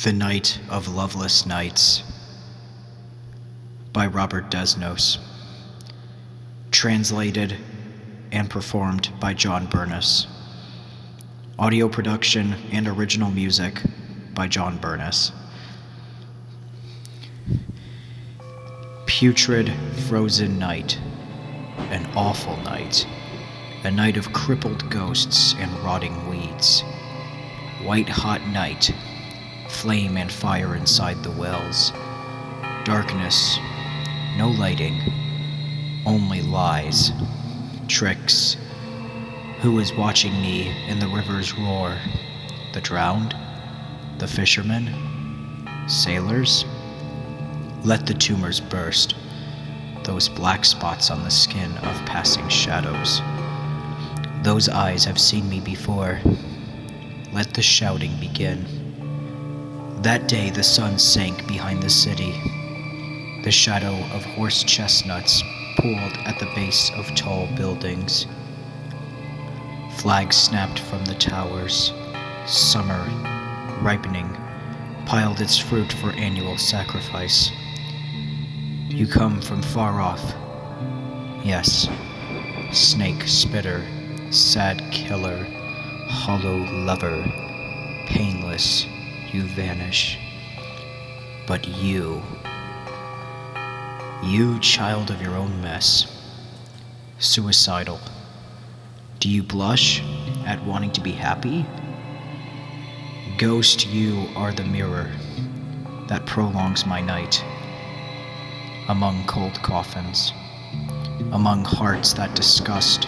The Night of Loveless Nights by Robert Desnos. Translated and performed by Bernys. Audio production and original music by Bernys. Putrid, frozen night. An awful night. A night of crippled ghosts and rotting weeds. White-hot night. Flame and fire inside the wells. Darkness. No lighting. Only lies. Tricks. Who is watching me in the river's roar? The drowned? The fishermen? Sailors? Let the tumors burst. Those black spots on the skin of passing shadows. Those eyes have seen me before. Let the shouting begin. That day the sun sank behind the city. The shadow of horse chestnuts pooled at the base of tall buildings. Flags snapped from the towers. Summer, ripening, piled its fruit for annual sacrifice. You come from far off. Yes, snake spitter, sad killer, hollow lover, painless, you vanish. But you, child of your own mess, suicidal, do you blush at wanting to be happy? Ghost, you are the mirror that prolongs my night. Among cold coffins, among hearts that disgust,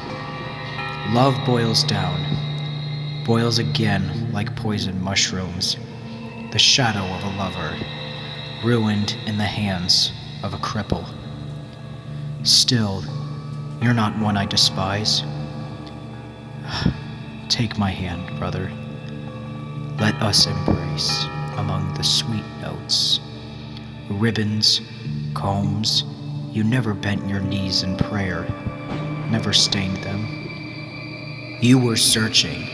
love boils down, boils again like poison mushrooms, the shadow of a lover, ruined in the hands of a cripple. Still, you're not one I despise. Take my hand, brother. Let us embrace among the sweet notes. Ribbons, combs, you never bent your knees in prayer, never stained them. You were searching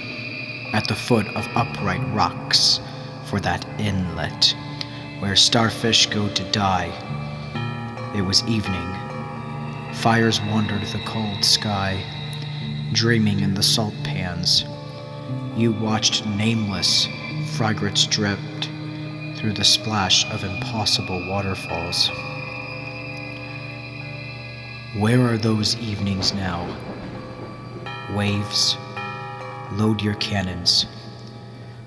at the foot of upright rocks for that inlet where starfish go to die. It was evening. Fires wandered the cold sky, dreaming in the salt pans. You watched nameless, fragrance dripped through the splash of impossible waterfalls. Where are those evenings now? Waves, load your cannons.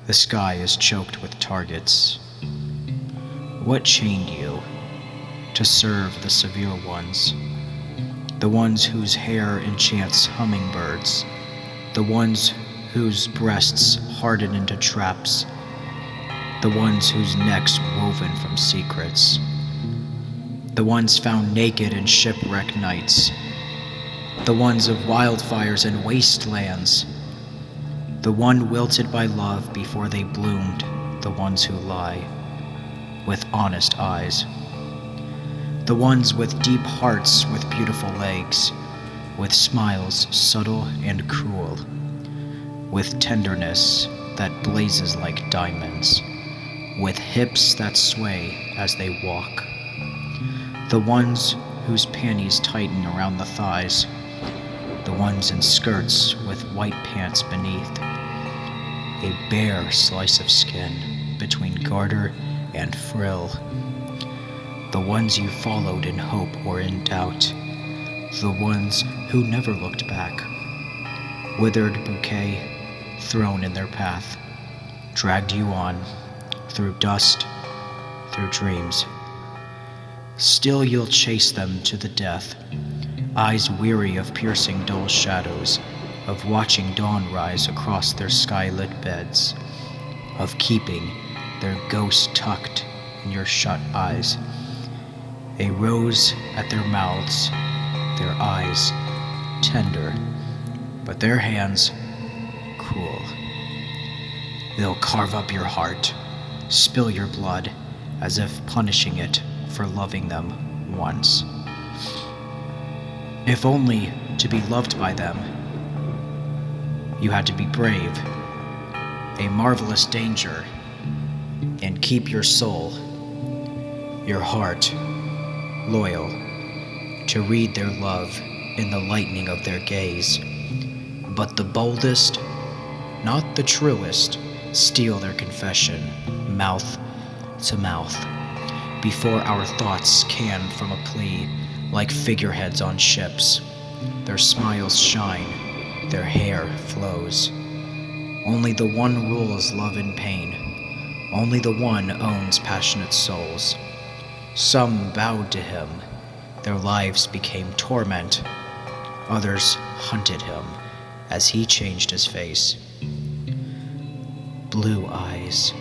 The sky is choked with targets. What chained you to serve the severe ones? The ones whose hair enchants hummingbirds, the ones whose breasts harden into traps, the ones whose necks woven from secrets, the ones found naked in shipwreck nights, the ones of wildfires and wastelands, the one wilted by love before they bloomed, the ones who lie with honest eyes, the ones with deep hearts with beautiful legs, with smiles subtle and cruel, with tenderness that blazes like diamonds, with hips that sway as they walk, the ones whose panties tighten around the thighs, the ones in skirts with white pants beneath, a bare slice of skin between garter and frill, the ones you followed in hope or in doubt, the ones who never looked back, withered bouquet thrown in their path, dragged you on through dust, through dreams. Still you'll chase them to the death, eyes weary of piercing dull shadows, of watching dawn rise across their sky-lit beds, of keeping their ghosts tucked in your shut eyes. A rose at their mouths, their eyes tender, but their hands cruel. They'll carve up your heart, spill your blood, as if punishing it for loving them once. If only to be loved by them, you had to be brave, a marvelous danger, and keep your soul, your heart, loyal, to read their love in the lightning of their gaze. But the boldest, not the truest, steal their confession, mouth to mouth, before our thoughts can from a plea, like figureheads on ships. Their smiles shine, their hair flows. Only the one rules love and pain. Only the one owns passionate souls. Some bowed to him. Their lives became torment. Others hunted him as he changed his face. Blue eyes,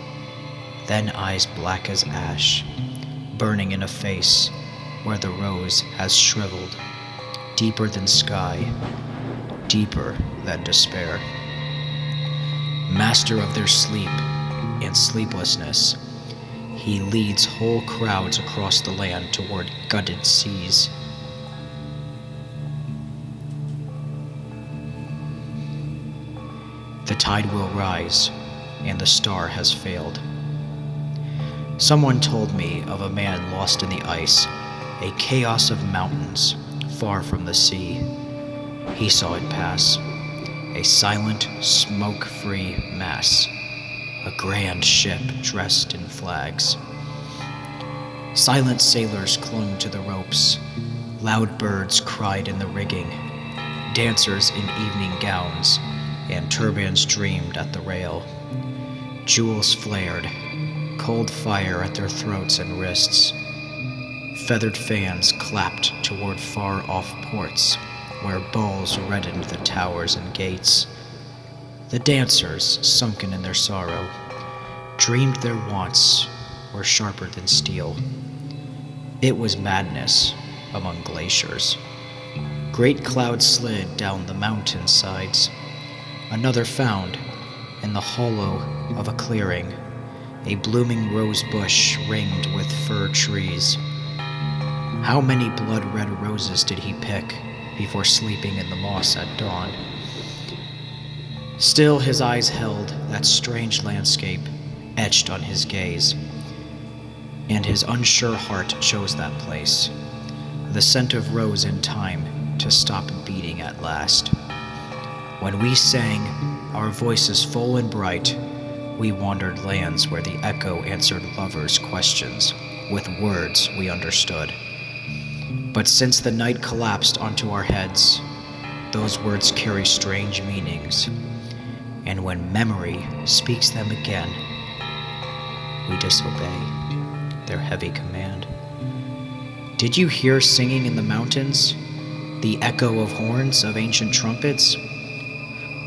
then eyes black as ash, burning in a face where the rose has shriveled, deeper than sky, deeper than despair. Master of their sleep and sleeplessness, he leads whole crowds across the land toward gutted seas. The tide will rise, and the star has failed. Someone told me of a man lost in the ice, a chaos of mountains, far from the sea. He saw it pass, a silent, smoke-free mass, a grand ship dressed in flags. Silent sailors clung to the ropes, loud birds cried in the rigging, dancers in evening gowns and turbans dreamed at the rail. Jewels flared, cold fire at their throats and wrists. Feathered fans clapped toward far-off ports, where balls reddened the towers and gates. The dancers, sunken in their sorrow, dreamed their wants were sharper than steel. It was madness among glaciers. Great clouds slid down the mountain sides. Another found, in the hollow of a clearing, a blooming rose bush ringed with fir trees. How many blood-red roses did he pick before sleeping in the moss at dawn? Still his eyes held that strange landscape etched on his gaze, and his unsure heart chose that place, the scent of rose in time to stop beating at last. When we sang, our voices full and bright, we wandered lands where the echo answered lovers' questions with words we understood. But since the night collapsed onto our heads, those words carry strange meanings, and when memory speaks them again, we disobey their heavy command. Did you hear singing in the mountains, the echo of horns of ancient trumpets?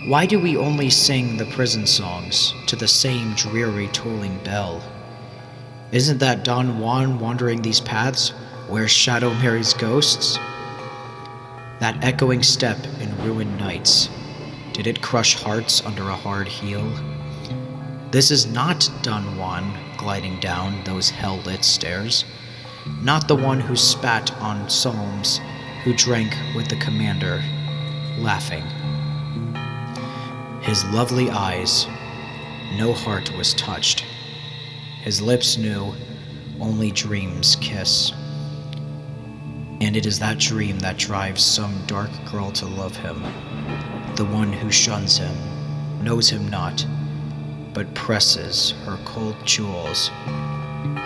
Why do we only sing the prison songs to the same dreary tolling bell? Isn't that Don Juan wandering these paths where shadow marries ghosts? That echoing step in ruined nights, did it crush hearts under a hard heel? This is not Don Juan gliding down those hell-lit stairs, not the one who spat on psalms, who drank with the commander, laughing. His lovely eyes, no heart was touched. His lips knew only dreams kiss. And it is that dream that drives some dark girl to love him, the one who shuns him, knows him not, but presses her cold jewels,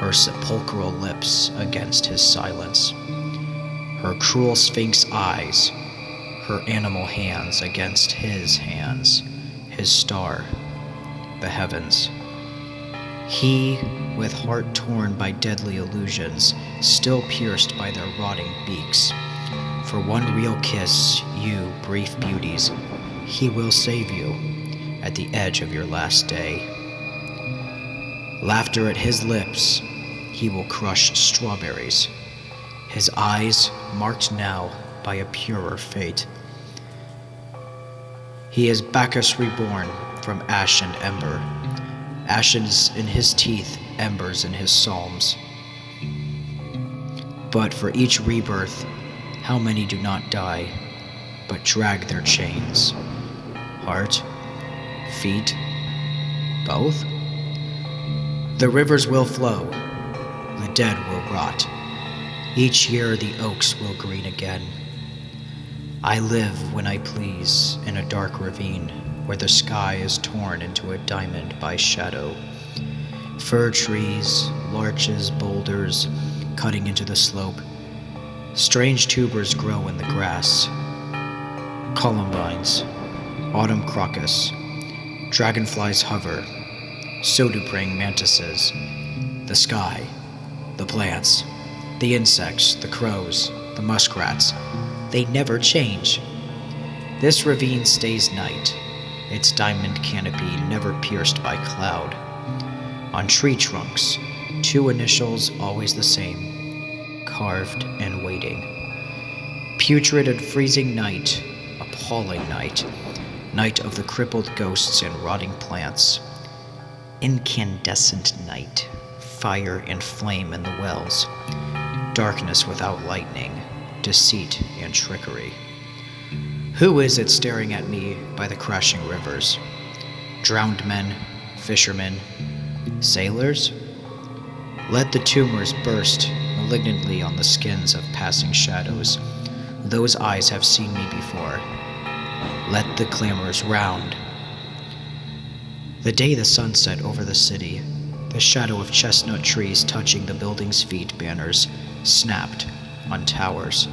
her sepulchral lips against his silence, her cruel sphinx eyes, her animal hands against his hands, his star, the heavens. He, with heart torn by deadly illusions, still pierced by their rotting beaks. For one real kiss, you, brief beauties, he will save you at the edge of your last day. Laughter at his lips, he will crush strawberries, his eyes marked now by a purer fate. He is Bacchus reborn from ash and ember, ashes in his teeth, embers in his psalms. But for each rebirth, how many do not die, but drag their chains? Heart, feet, both? The rivers will flow, the dead will rot. Each year the oaks will green again. I live when I please in a dark ravine where the sky is torn into a diamond by shadow. Fir trees, larches, boulders cutting into the slope. Strange tubers grow in the grass. Columbines, autumn crocus, dragonflies hover, so do praying mantises. The sky, the plants, the insects, the crows, the muskrats, they never change. This ravine stays night, its diamond canopy never pierced by cloud. On tree trunks, 2 initials always the same, carved and waiting. Putrid and freezing night, appalling night, night of the crippled ghosts and rotting plants. Incandescent night, fire and flame in the wells, darkness without lightning, deceit and trickery. Who is it staring at me by the crashing rivers? Drowned men, fishermen, sailors? Let the tumors burst malignantly on the skins of passing shadows. Those eyes have seen me before. Let the clamors round. The day the sun set over the city, the shadow of chestnut trees touching the building's feet banners snapped on towers,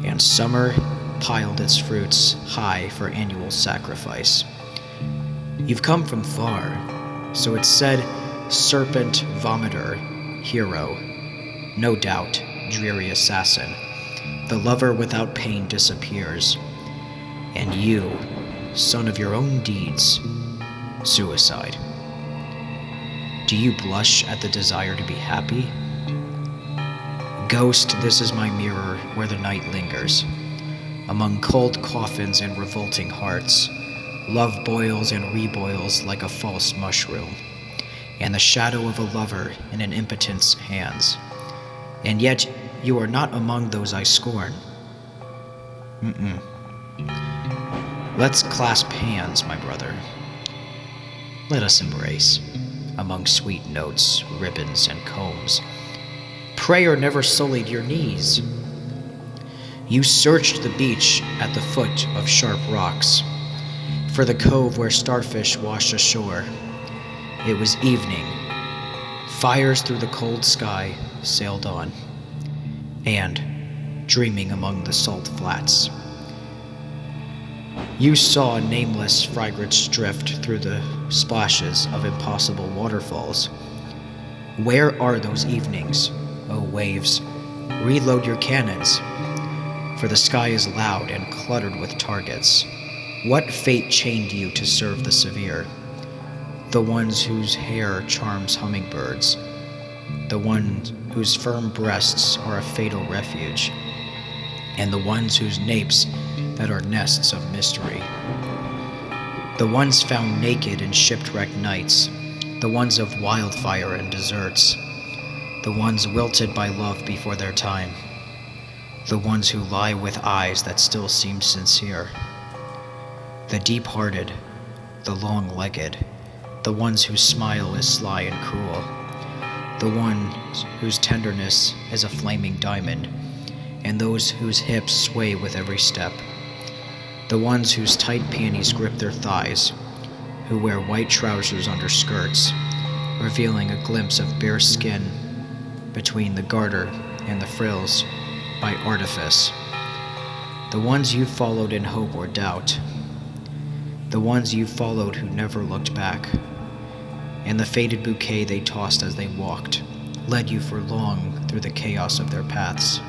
and summer piled its fruits high for annual sacrifice. You've come from far, so it said serpent vomiter, hero, no doubt dreary assassin. The lover without pain disappears, and you, son of your own deeds, suicide. Do you blush at the desire to be happy? Ghost, this is my mirror where the night lingers. Among cold coffins and revolting hearts, love boils and reboils like a false mushroom, and the shadow of a lover in an impotent's hands. And yet you are not among those I scorn. Let's clasp hands, my brother. Let us embrace, among sweet notes, ribbons, and combs. Prayer never sullied your knees. You searched the beach at the foot of sharp rocks, for the cove where starfish wash ashore. It was evening. Fires through the cold sky sailed on, and, dreaming among the salt flats, you saw nameless fragrance drift through the splashes of impossible waterfalls. Where are those evenings, O waves? Reload your cannons, for the sky is loud and cluttered with targets. What fate chained you to serve the severe? The ones whose hair charms hummingbirds, the ones whose firm breasts are a fatal refuge, and the ones whose napes that are nests of mystery. The ones found naked in shipwrecked nights, the ones of wildfire and deserts, the ones wilted by love before their time, the ones who lie with eyes that still seem sincere, the deep-hearted, the long-legged, the ones whose smile is sly and cruel, the ones whose tenderness is a flaming diamond, and those whose hips sway with every step, the ones whose tight panties grip their thighs, who wear white trousers under skirts, revealing a glimpse of bare skin between the garter and the frills by artifice, the ones you followed in hope or doubt, the ones you followed who never looked back, and the faded bouquet they tossed as they walked led you for long through the chaos of their paths.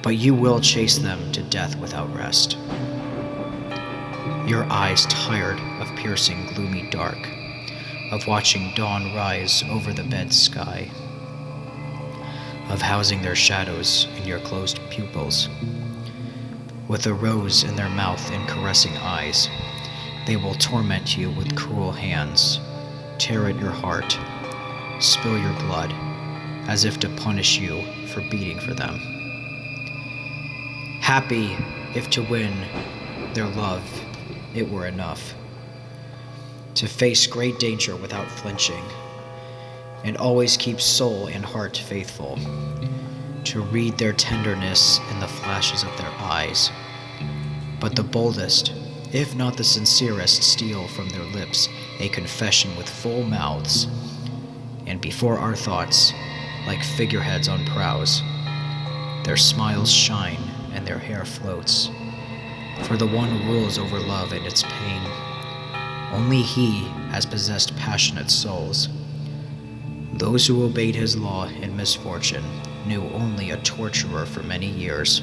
But you will chase them to death without rest. Your eyes tired of piercing gloomy dark, of watching dawn rise over the bed sky, of housing their shadows in your closed pupils. With a rose in their mouth and caressing eyes, they will torment you with cruel hands, tear at your heart, spill your blood, as if to punish you for beating for them. Happy if to win their love it were enough. to face great danger without flinching, and always keep soul and heart faithful, to read their tenderness in the flashes of their eyes. But the boldest, if not the sincerest, steal from their lips a confession with full mouths, and before our thoughts, like figureheads on prows, their smiles shine and their hair floats. For the one rules over love and its pain. Only he has possessed passionate souls. Those who obeyed his law in misfortune knew only a torturer for many years.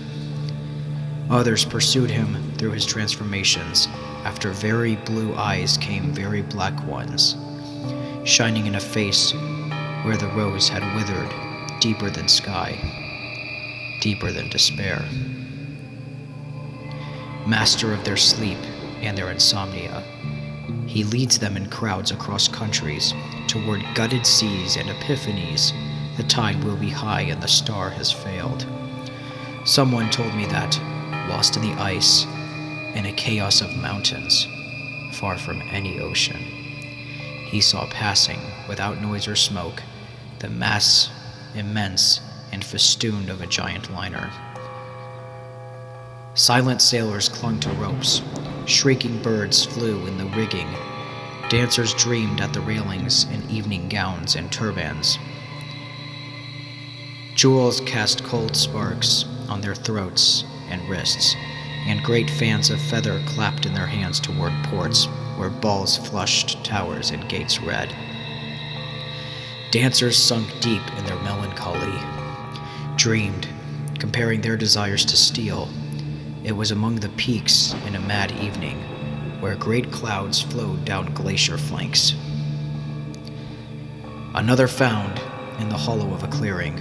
Others pursued him through his transformations. After very blue eyes came very black ones, shining in a face where the rose had withered, deeper than sky, deeper than despair. Master of their sleep and their insomnia, he leads them in crowds across countries toward gutted seas and epiphanies. The tide will be high and the star has failed. Someone told me that, lost in the ice, in a chaos of mountains, far from any ocean, he saw passing, without noise or smoke, the mass, immense and festooned of a giant liner. Silent sailors clung to ropes, shrieking birds flew in the rigging, dancers dreamed at the railings in evening gowns and turbans. Jewels cast cold sparks on their throats and wrists, and great fans of feather clapped in their hands toward ports where balls flushed towers and gates red. Dancers sunk deep in their melancholy, dreamed, comparing their desires to steel. It was among the peaks in a mad evening, where great clouds flowed down glacier flanks. Another found, in the hollow of a clearing,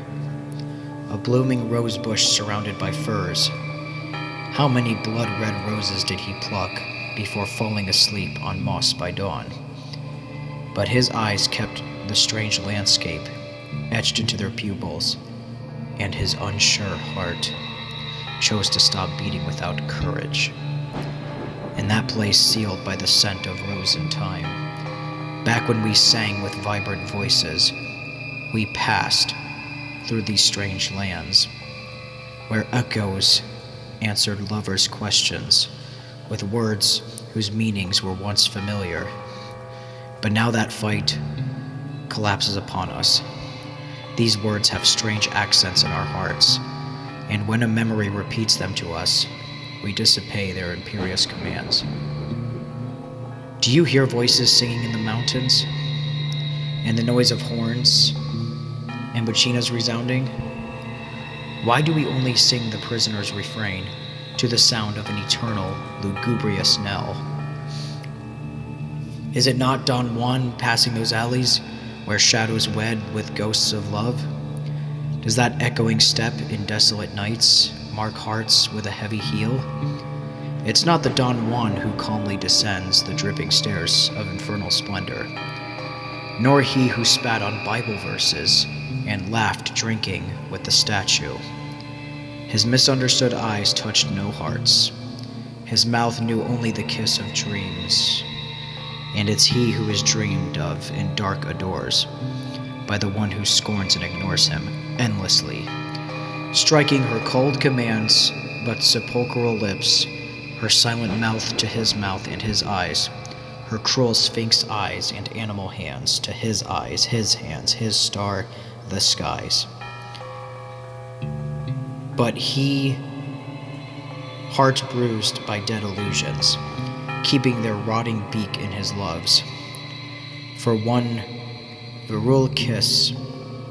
a blooming rose bush surrounded by firs. How many blood-red roses did he pluck before falling asleep on moss by dawn? But his eyes kept the strange landscape etched into their pupils, and his unsure heart chose to stop beating without courage. In that place sealed by the scent of rose and thyme, back when we sang with vibrant voices, we passed through these strange lands, where echoes answered lovers' questions with words whose meanings were once familiar. But now that fight collapses upon us. These words have strange accents in our hearts, and when a memory repeats them to us, we disobey their imperious commands. Do you hear voices singing in the mountains, and the noise of horns and buccinas resounding? Why do we only sing the prisoner's refrain to the sound of an eternal, lugubrious knell? Is it not Don Juan passing those alleys where shadows wed with ghosts of love? Does that echoing step in desolate nights mark hearts with a heavy heel? It's not the Don Juan who calmly descends the dripping stairs of infernal splendor, nor he who spat on Bible verses and laughed drinking with the statue. His misunderstood eyes touched no hearts. His mouth knew only the kiss of dreams, and it's he who is dreamed of in dark adores by the one who scorns and ignores him endlessly, striking her cold commands but sepulchral lips, her silent mouth to his mouth and his eyes, her cruel sphinx eyes and animal hands to his eyes, his hands, his star, the skies. But he, heart bruised by dead illusions, keeping their rotting beak in his loves, for one virile kiss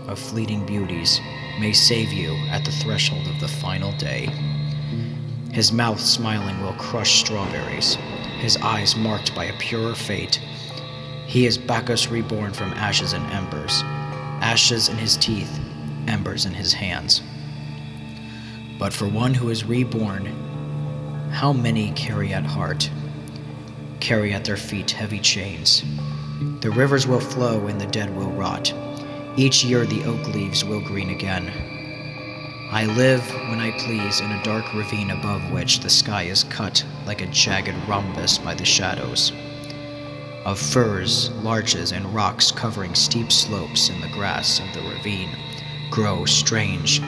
of fleeting beauties may save you at the threshold of the final day. His mouth smiling will crush strawberries, his eyes marked by a purer fate. He is Bacchus reborn from ashes and embers, ashes in his teeth, embers in his hands. But for one who is reborn, how many carry at heart, carry at their feet heavy chains? The rivers will flow and the dead will rot. Each year the oak leaves will green again. I live when I please in a dark ravine above which the sky is cut like a jagged rhombus by the shadows. of firs, larches, and rocks covering steep slopes in the grass of the ravine, grow strange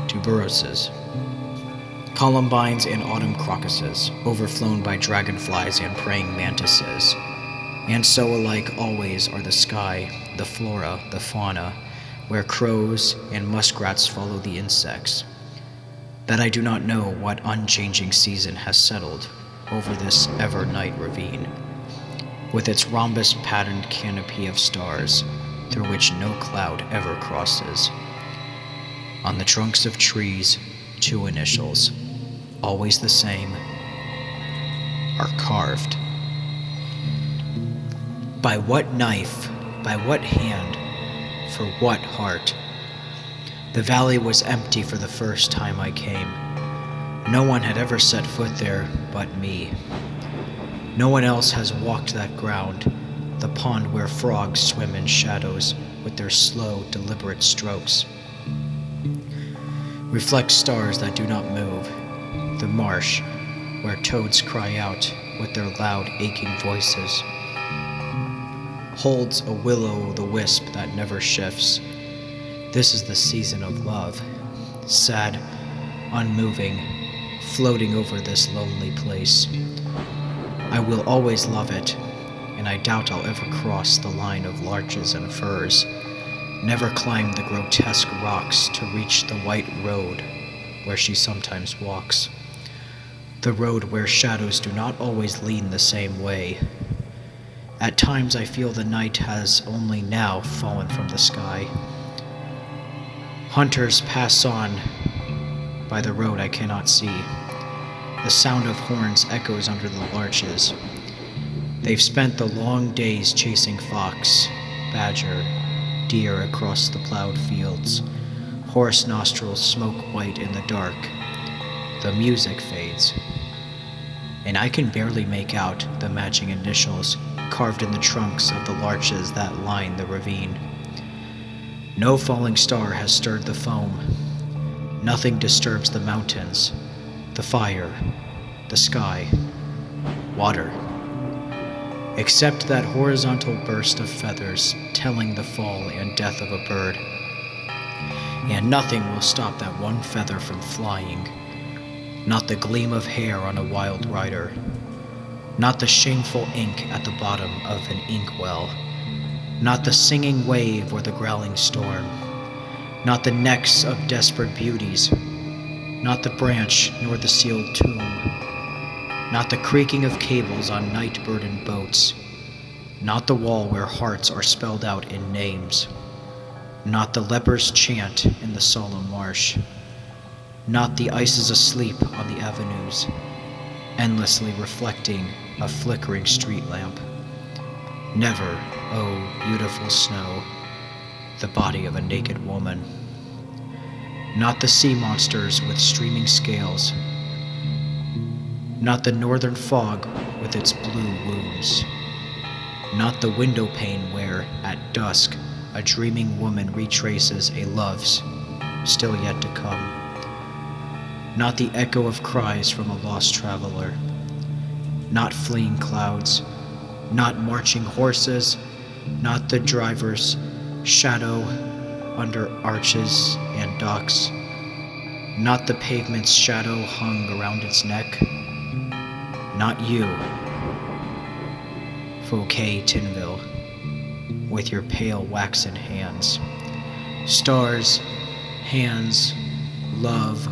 tuberoses. Columbines and autumn crocuses, overflown by dragonflies and praying mantises. And so alike always are the sky, the flora, the fauna, where crows and muskrats follow the insects, that I do not know what unchanging season has settled over this ever-night ravine, with its rhombus-patterned canopy of stars, through which no cloud ever crosses. On the trunks of trees, 2 initials, always the same, are carved. By what knife, by what hand, for what heart? The valley was empty for the first time I came. No one had ever set foot there but me. No one else has walked that ground, the pond where frogs swim in shadows with their slow, deliberate strokes. Reflect stars that do not move, the marsh where toads cry out with their loud, aching voices. Holds a will-o'-the-wisp that never shifts. This is the season of love, sad, unmoving, floating over this lonely place. I will always love it, and I doubt I'll ever cross the line of larches and firs, never climb the grotesque rocks to reach the white road where she sometimes walks, the road where shadows do not always lean the same way. At times I feel the night has only now fallen from the sky. Hunters pass on by the road I cannot see. The sound of horns echoes under the larches. They've spent the long days chasing fox, badger, deer across the plowed fields. Horse nostrils smoke white in the dark. The music fades, and I can barely make out the matching initials carved in the trunks of the larches that line the ravine. No falling star has stirred the foam. Nothing disturbs the mountains, the fire, the sky, water, except that horizontal burst of feathers telling the fall and death of a bird. And nothing will stop that one feather from flying, not the gleam of hair on a wild rider, not the shameful ink at the bottom of an inkwell, not the singing wave or the growling storm, not the necks of desperate beauties, not the branch nor the sealed tomb, not the creaking of cables on night-burdened boats, not the wall where hearts are spelled out in names, not the leper's chant in the solemn marsh, not the ices asleep on the avenues, endlessly reflecting a flickering street lamp. Never, oh beautiful snow, the body of a naked woman. Not the sea monsters with streaming scales, not the northern fog with its blue wombs, not the window pane where, at dusk, a dreaming woman retraces a love's still yet to come. Not the echo of cries from a lost traveler, not fleeing clouds, not marching horses, not the driver's shadow under arches and docks, not the pavement's shadow hung around its neck, not you, Fouquet Tinville, with your pale waxen hands. Stars, hands, love,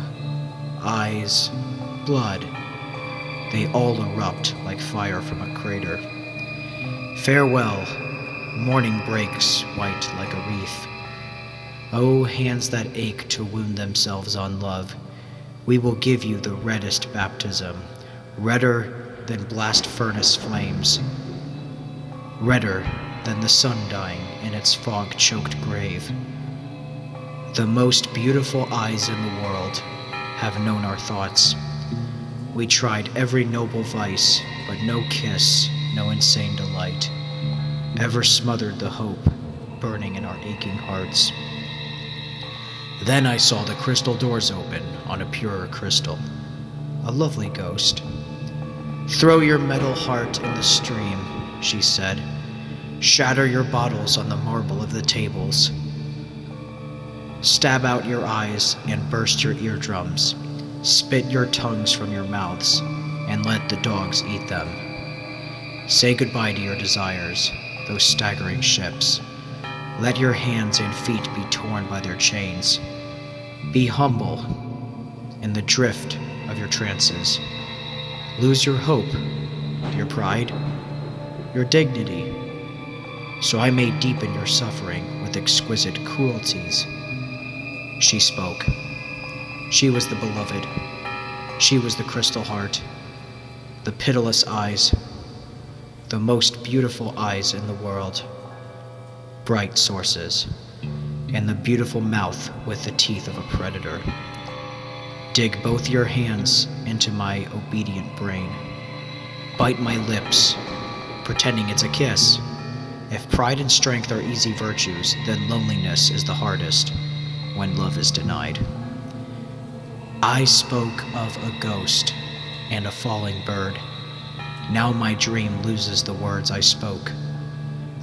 eyes, blood, they all erupt like fire from a crater. Farewell, morning breaks white like a wreath. Oh, hands that ache to wound themselves on love, we will give you the reddest baptism, redder than blast furnace flames, redder than the sun dying in its fog-choked grave. The most beautiful eyes in the world have known our thoughts. We tried every noble vice, but no kiss, no insane delight, ever smothered the hope burning in our aching hearts. Then I saw the crystal doors open on a purer crystal, a lovely ghost. Throw your metal heart in the stream, she said. Shatter your bottles on the marble of the tables. Stab out your eyes and burst your eardrums. Spit your tongues from your mouths and let the dogs eat them. Say goodbye to your desires, those staggering ships. Let your hands and feet be torn by their chains. Be humble in the drift of your trances. Lose your hope, your pride, your dignity, so I may deepen your suffering with exquisite cruelties. She spoke. She was the beloved. She was the crystal heart, the pitiless eyes, the most beautiful eyes in the world, bright sources, and the beautiful mouth with the teeth of a predator. Dig both your hands into my obedient brain. Bite my lips, pretending it's a kiss. If pride and strength are easy virtues, then loneliness is the hardest when love is denied. I spoke of a ghost and a falling bird. Now my dream loses the words I spoke.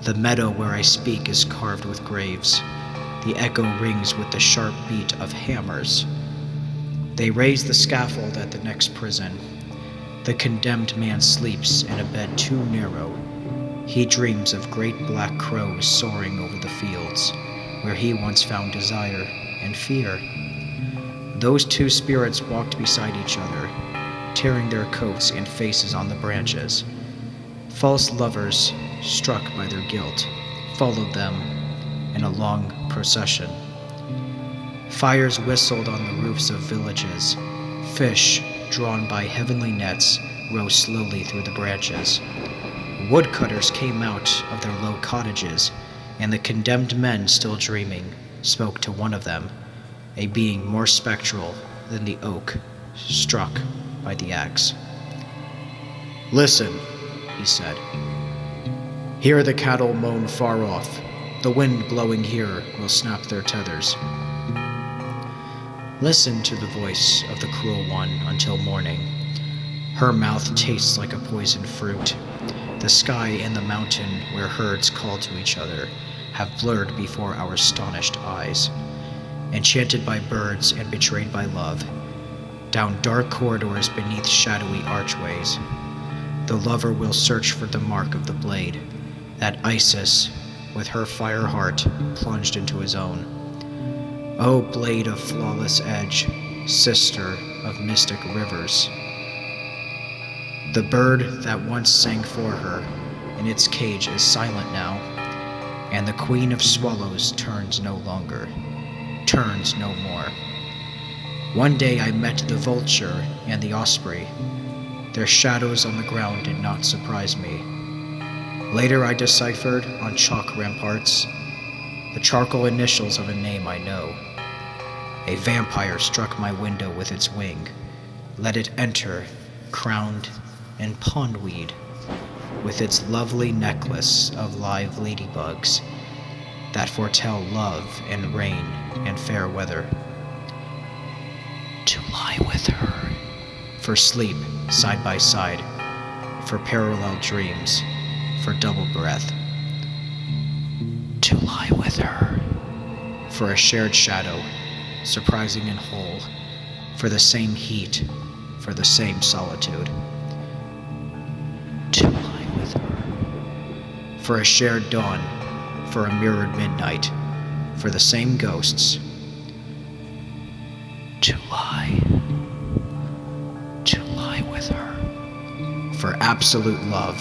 The meadow where I speak is carved with graves. The echo rings with the sharp beat of hammers. They raise the scaffold at the next prison. The condemned man sleeps in a bed too narrow. He dreams of great black crows soaring over the fields, where he once found desire and fear. Those two spirits walked beside each other, tearing their coats and faces on the branches. False lovers, struck by their guilt, followed them in a long procession. Fires whistled on the roofs of villages. Fish, drawn by heavenly nets, rose slowly through the branches. Woodcutters came out of their low cottages, and the condemned men, still dreaming, spoke to one of them, a being more spectral than the oak struck by the axe. Listen, he said. Hear the cattle moan far off. The wind blowing here will snap their tethers. Listen to the voice of the cruel one until morning. Her mouth tastes like a poisoned fruit. The sky and the mountain where herds call to each other have blurred before our astonished eyes. Enchanted by birds and betrayed by love, down dark corridors beneath shadowy archways, the lover will search for the mark of the blade that Isis, with her fire heart, plunged into his own. O blade of flawless edge, sister of mystic rivers, the bird that once sang for her in its cage is silent now, and the queen of swallows turns no longer, turns no more. One day I met the vulture and the osprey. Their shadows on the ground did not surprise me. Later I deciphered on chalk ramparts the charcoal initials of a name I know. A vampire struck my window with its wing. Let it enter, crowned in pondweed, with its lovely necklace of live ladybugs that foretell love and rain and fair weather. To lie with her, for sleep side by side, for parallel dreams, for double breath. To lie with her, for a shared shadow, surprising and whole, for the same heat, for the same solitude. To lie with her, for a shared dawn, for a mirrored midnight, for the same ghosts. To lie with her, for absolute love,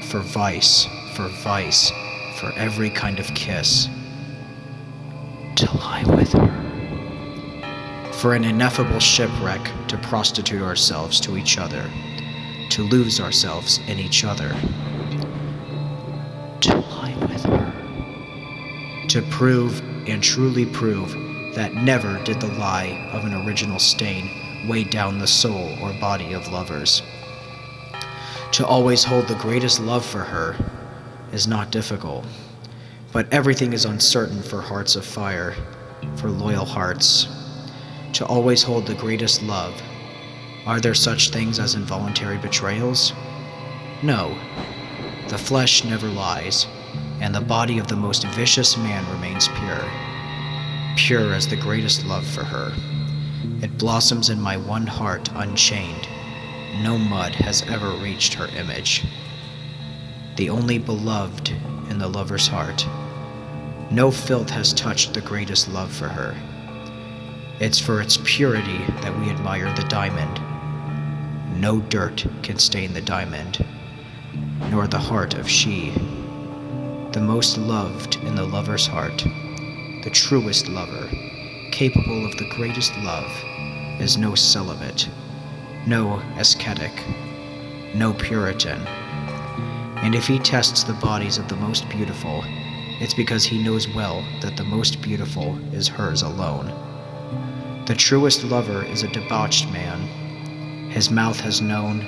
for vice, for every kind of kiss. To lie with her, for an ineffable shipwreck to prostitute ourselves to each other, to lose ourselves in each other. To lie with her, to prove and truly prove that never did the lie of an original stain weigh down the soul or body of lovers. To always hold the greatest love for her is not difficult, but everything is uncertain for hearts of fire, for loyal hearts. To always hold the greatest love, are there such things as involuntary betrayals? No, The flesh never lies, and the body of the most vicious man remains pure, pure as the greatest love for her. It blossoms in my one heart unchained. No mud has ever reached her image. The only beloved in the lover's heart. No filth has touched the greatest love for her. It's for its purity that we admire the diamond. No dirt can stain the diamond, nor the heart of she. The most loved in the lover's heart, the truest lover, capable of the greatest love, is no celibate, no ascetic, no Puritan. And if he tests the bodies of the most beautiful, it's because he knows well that the most beautiful is hers alone. The truest lover is a debauched man. His mouth has known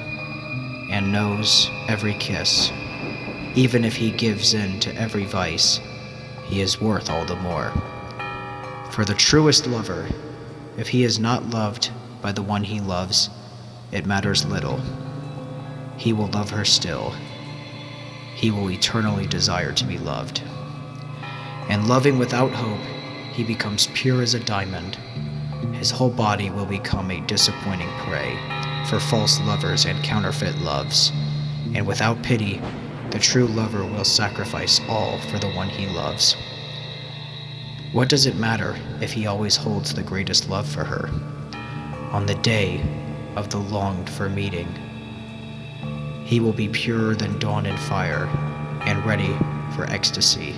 and knows every kiss. Even if he gives in to every vice, he is worth all the more. For the truest lover, if he is not loved by the one he loves, it matters little. He will love her still. He will eternally desire to be loved. And loving without hope, he becomes pure as a diamond. His whole body will become a disappointing prey for false lovers and counterfeit loves. And without pity, the true lover will sacrifice all for the one he loves. What does it matter if he always holds the greatest love for her? On the day of the longed-for meeting, he will be purer than dawn and fire, and ready for ecstasy.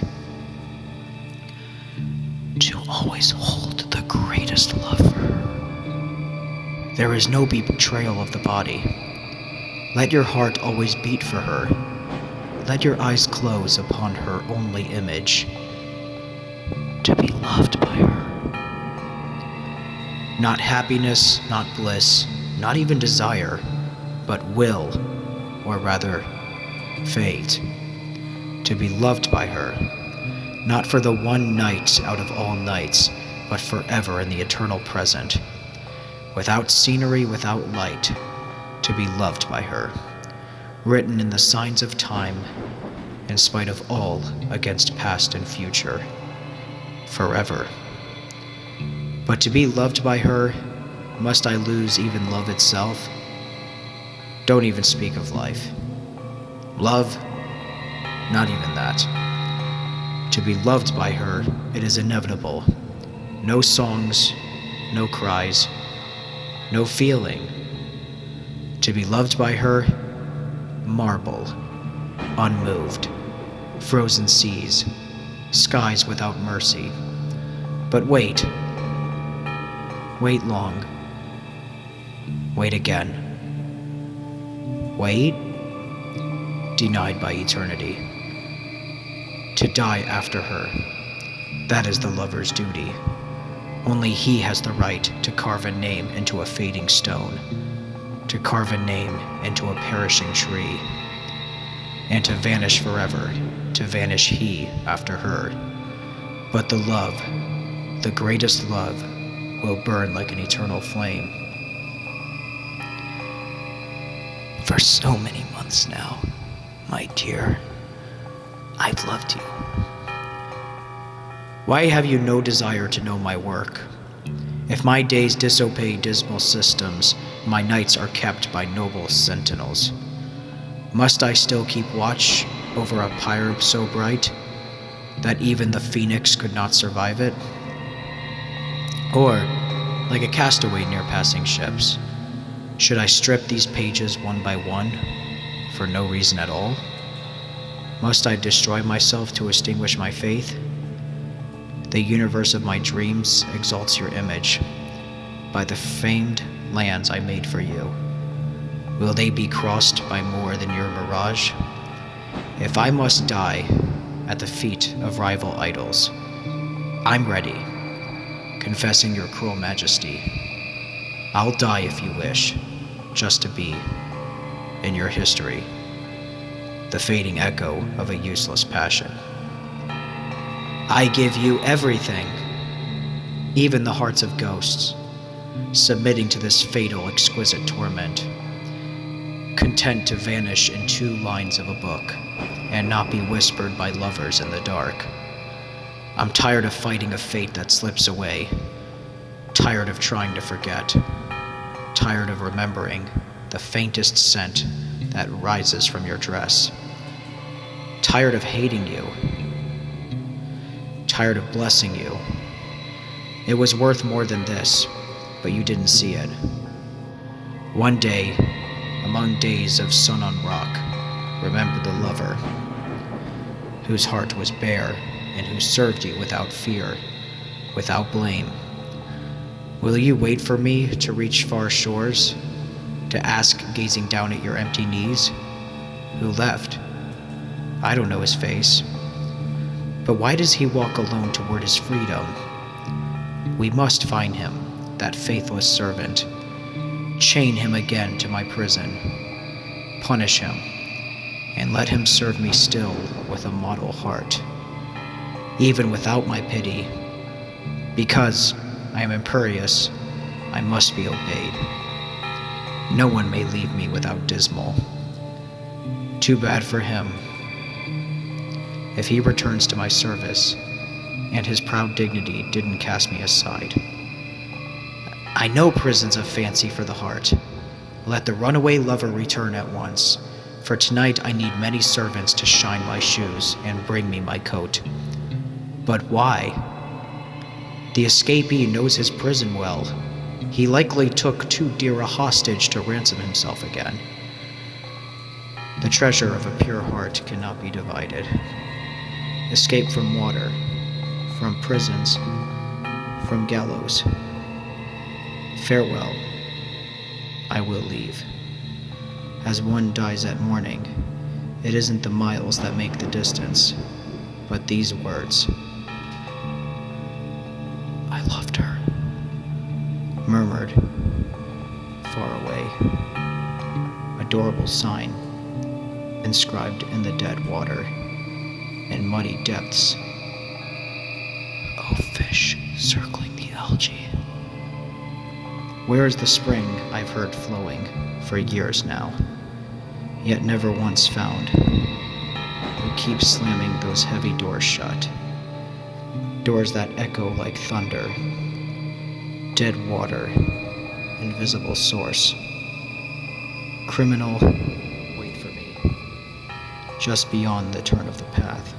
To always hold the greatest love for her. There is no betrayal of the body. Let your heart always beat for her. Let your eyes close upon her only image. To be loved by her. Not happiness, not bliss, not even desire, but will, or rather, fate. To be loved by her. Not for the one night out of all nights, but forever in the eternal present. Without scenery, without light, to be loved by her. Written in the signs of time, in spite of all against past and future. Forever. But to be loved by her, must I lose even love itself? Don't even speak of life. Love? Not even that. To be loved by her, it is inevitable. No songs, no cries, no feeling. To be loved by her, marble, unmoved, frozen seas, skies without mercy. But wait. Wait long. Wait again. Wait. Denied by eternity. To die after her. That is the lover's duty. Only he has the right to carve a name into a fading stone, to carve a name into a perishing tree, and to vanish forever, to vanish he after her. But the love, the greatest love, will burn like an eternal flame. For so many months now, my dear, I've loved you. Why have you no desire to know my work? If my days disobey dismal systems, my nights are kept by noble sentinels. Must I still keep watch over a pyre so bright that even the phoenix could not survive it? Or, like a castaway near passing ships, should I strip these pages one by one for no reason at all? Must I destroy myself to extinguish my faith? The universe of my dreams exalts your image by the famed lands I made for you. Will they be crossed by more than your mirage? If I must die at the feet of rival idols, I'm ready, confessing your cruel majesty. I'll die if you wish, just to be, in your history, the fading echo of a useless passion. I give you everything, even the hearts of ghosts, submitting to this fatal, exquisite torment. content to vanish in 2 lines of a book and not be whispered by lovers in the dark. I'm tired of fighting a fate that slips away, tired of trying to forget, tired of remembering the faintest scent that rises from your dress, tired of hating you, tired of blessing you. It was worth more than this, but you didn't see it. One day, among days of sun on rock, remember the lover, whose heart was bare and who served you without fear, without blame. Will you wait for me to reach far shores, to ask, gazing down at your empty knees, who left? I don't know his face. But why does he walk alone toward his freedom? We must find him, that faithless servant, chain him again to my prison, punish him, and let him serve me still with a model heart, even without my pity. Because I am imperious, I must be obeyed. No one may leave me without dismal. Too bad for him. If he returns to my service, and his proud dignity didn't cast me aside. I know prisons of fancy for the heart. Let the runaway lover return at once, for tonight I need many servants to shine my shoes and bring me my coat. But why? The escapee knows his prison well. He likely took too dear a hostage to ransom himself again. The treasure of a pure heart cannot be divided. Escape from water, from prisons, from gallows. Farewell, I will leave. As one dies at morning, it isn't the miles that make the distance, but these words. I loved her, murmured, far away. Adorable sign, inscribed in the dead water, in muddy depths. Oh, fish circling the algae. Where is the spring I've heard flowing for years now, yet never once found? Who keeps slamming those heavy doors shut, doors that echo like thunder, dead water, invisible source. Criminal, wait for me, just beyond the turn of the path,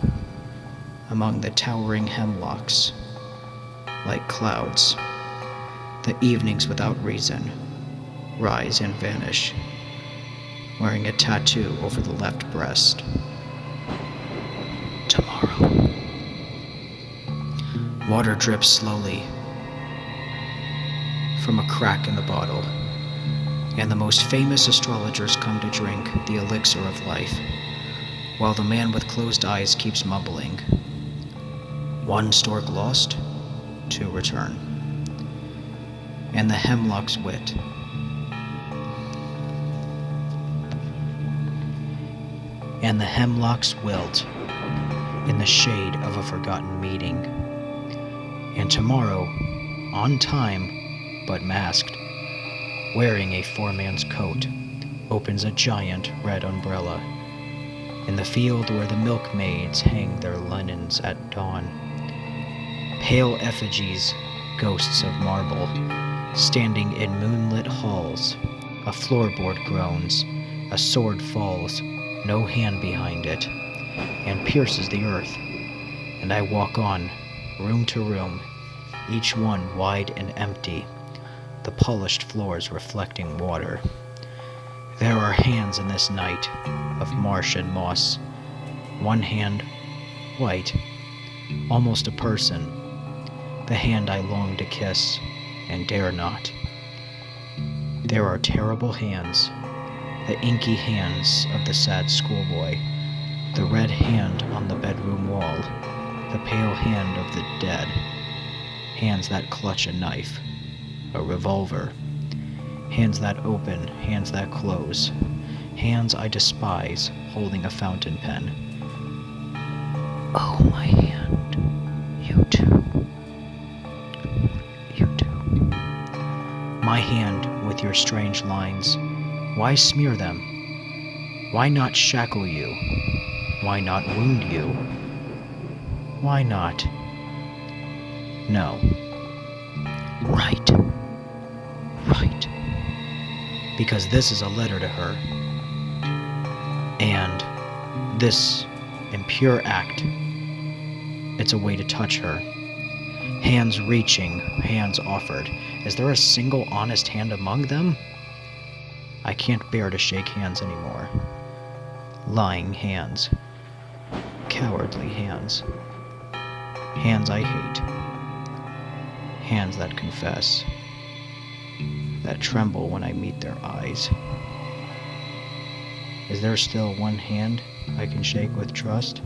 among the towering hemlocks, like clouds. The evenings without reason rise and vanish, wearing a tattoo over the left breast. Tomorrow. Water drips slowly from a crack in the bottle, and the most famous astrologers come to drink the elixir of life, while the man with closed eyes keeps mumbling. 1 stork lost, 2 return. And the hemlock's wit. And the hemlocks wilt in the shade of a forgotten meeting. And tomorrow, on time, but masked, wearing a 4-man's coat, opens a giant red umbrella in the field where the milkmaids hang their linens at dawn. Pale effigies, ghosts of marble, standing in moonlit halls. A floorboard groans, a sword falls, no hand behind it, and pierces the earth. And I walk on, room to room, each one wide and empty, the polished floors reflecting water. There are hands in this night of marsh and moss. One hand, white, almost a person, the hand I long to kiss and dare not. There are terrible hands, the inky hands of the sad schoolboy, the red hand on the bedroom wall, the pale hand of the dead, hands that clutch a knife, a revolver, hands that open, hands that close, hands I despise holding a fountain pen. Oh, my hand, you too. My hand with your strange lines, why smear them? Why not shackle you? Why not wound you? Why not? No. Right. Right. Because this is a letter to her. And this impure act, it's a way to touch her. Hands reaching, hands offered. Is there a single honest hand among them? I can't bear to shake hands anymore. Lying hands. Cowardly hands. Hands I hate. Hands that confess. That tremble when I meet their eyes. Is there still one hand I can shake with trust?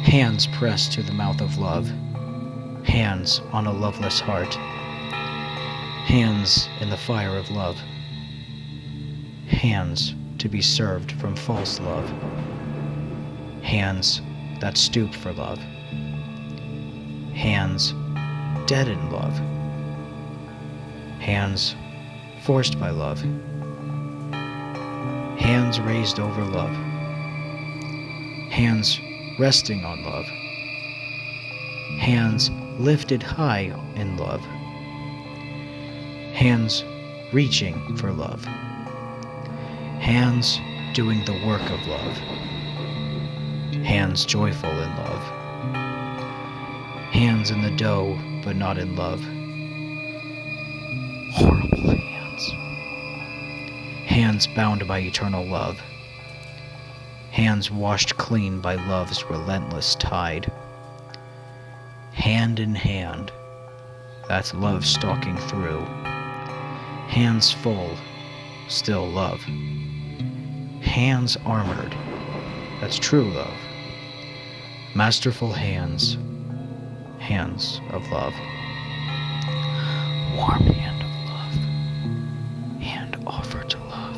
Hands pressed to the mouth of love. Hands on a loveless heart. Hands in the fire of love. Hands to be served from false love. Hands that stoop for love. Hands dead in love. Hands forced by love. Hands raised over love. Hands resting on love. Hands lifted high in love. Hands reaching for love. Hands doing the work of love. Hands joyful in love. Hands in the dough, but not in love. Horrible hands. Hands bound by eternal love. Hands washed clean by love's relentless tide. Hand in hand, that's love stalking through. Hands full, still love. Hands armored, that's true love. Masterful hands, hands of love. Warm hand of love, hand offered to love.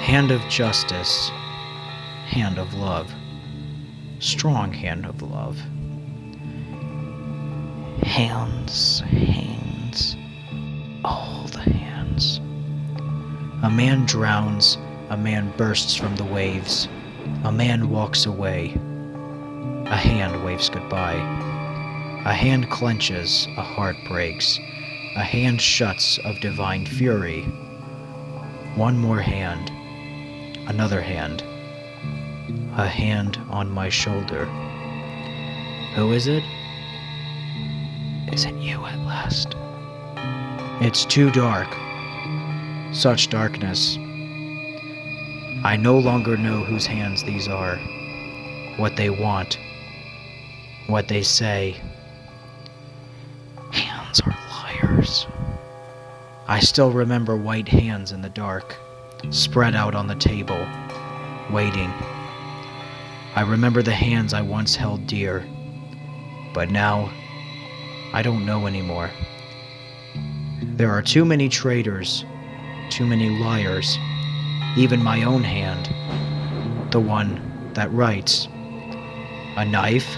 Hand of justice, hand of love, strong hand of love. Hands, hands, all the hands. A man drowns, a man bursts from the waves, a man walks away, a hand waves goodbye. A hand clenches, a heart breaks, a hand shuts of divine fury. One more hand, another hand, a hand on my shoulder. Who is it? Is it you at last? It's too dark. Such darkness. I no longer know whose hands these are, what they want, what they say. Hands are liars. I still remember white hands in the dark, spread out on the table, waiting. I remember the hands I once held dear, but now I don't know anymore. There are too many traitors, too many liars, even my own hand, the one that writes. A knife,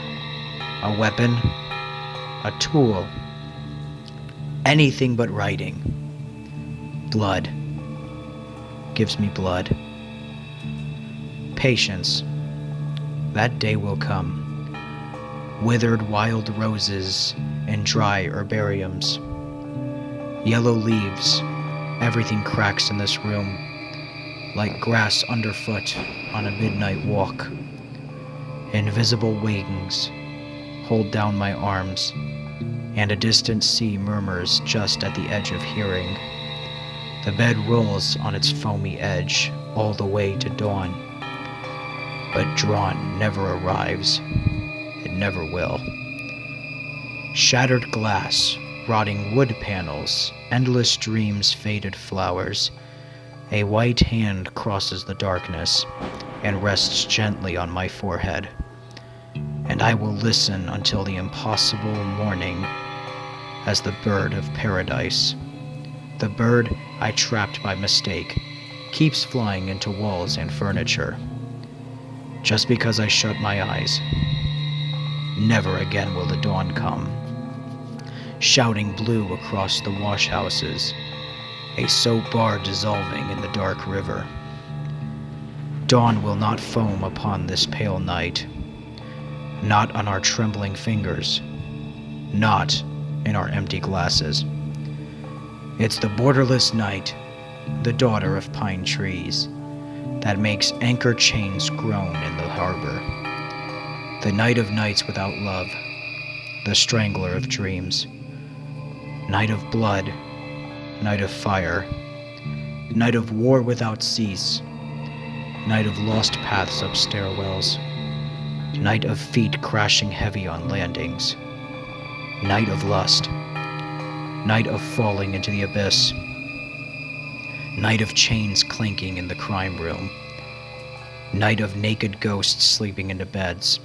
a weapon, a tool, anything but writing. Blood gives me blood. Patience, that day will come. Withered wild roses and dry herbariums. Yellow leaves, everything cracks in this room, like grass underfoot on a midnight walk. Invisible wings hold down my arms, and a distant sea murmurs just at the edge of hearing. The bed rolls on its foamy edge all the way to dawn, but dawn never arrives. It never will. Shattered glass, rotting wood panels, endless dreams, faded flowers. A white hand crosses the darkness and rests gently on my forehead. And I will listen until the impossible morning as the bird of paradise, the bird I trapped by mistake, keeps flying into walls and furniture. Just because I shut my eyes, never again will the dawn come, shouting blue across the washhouses a soap bar dissolving in the dark river. Dawn will not foam upon this pale night, not on our trembling fingers, not in our empty glasses. It's the borderless night, the daughter of pine trees, that makes anchor chains groan in the harbor. The night of nights without love, the strangler of dreams. Night of blood, night of fire, night of war without cease, night of lost paths up stairwells, night of feet crashing heavy on landings, night of lust, night of falling into the abyss, night of chains clinking in the crime room, night of naked ghosts sleeping into beds,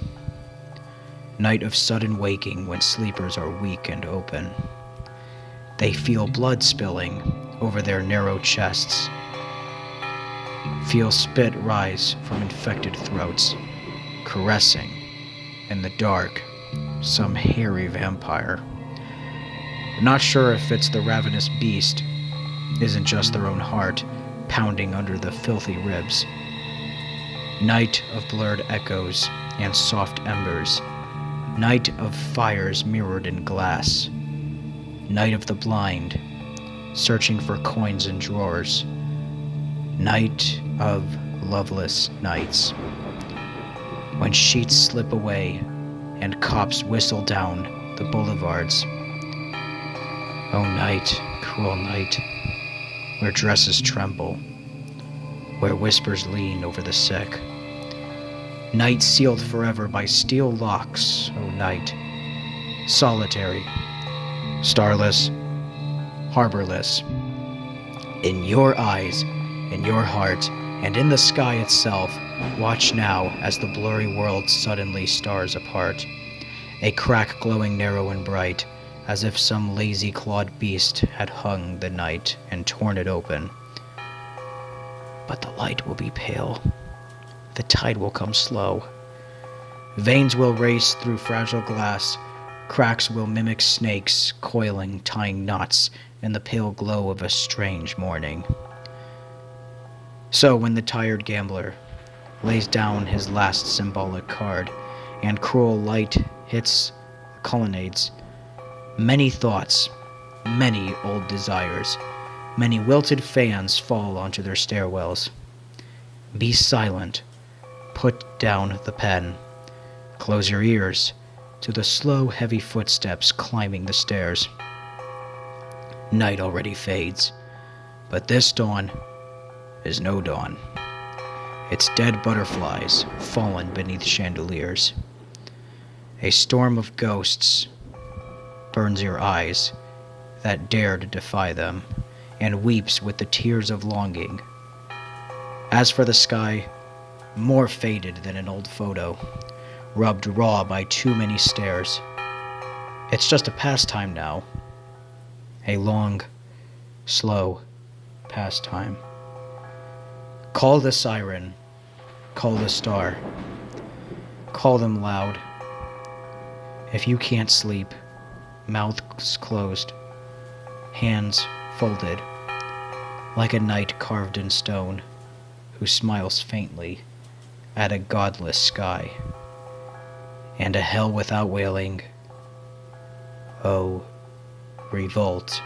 night of sudden waking when sleepers are weak and open. They feel blood spilling over their narrow chests, feel spit rise from infected throats, caressing, in the dark, some hairy vampire. Not sure if it's the ravenous beast, isn't just their own heart pounding under the filthy ribs. Night of blurred echoes and soft embers, night of fires mirrored in glass, night of the blind, searching for coins in drawers, night of loveless nights, when sheets slip away and cops whistle down the boulevards. Oh night, cruel night, where dresses tremble, where whispers lean over the sick. Night sealed forever by steel locks, oh night, solitary, starless, harborless. In your eyes, in your heart, and in the sky itself, watch now as the blurry world suddenly stars apart. A crack glowing narrow and bright, as if some lazy clawed beast had hung the night and torn it open. But the light will be pale. The tide will come slow. Veins will race through fragile glass. Cracks will mimic snakes, coiling, tying knots in the pale glow of a strange morning. So when the tired gambler lays down his last symbolic card and cruel light hits the colonnades, many thoughts, many old desires, many wilted fans fall onto their stairwells. Be silent. Put down the pen. Close your ears to the slow, heavy footsteps climbing the stairs. Night already fades, but this dawn is no dawn. It's dead butterflies fallen beneath chandeliers. A storm of ghosts burns your eyes that dare to defy them, and weeps with the tears of longing. As for the sky, more faded than an old photo, rubbed raw by too many stares. It's just a pastime now. A long, slow pastime. Call the siren, call the star, call them loud. If you can't sleep, mouths closed, hands folded, like a knight carved in stone, who smiles faintly at a godless sky, and a hell without wailing. Oh, revolt.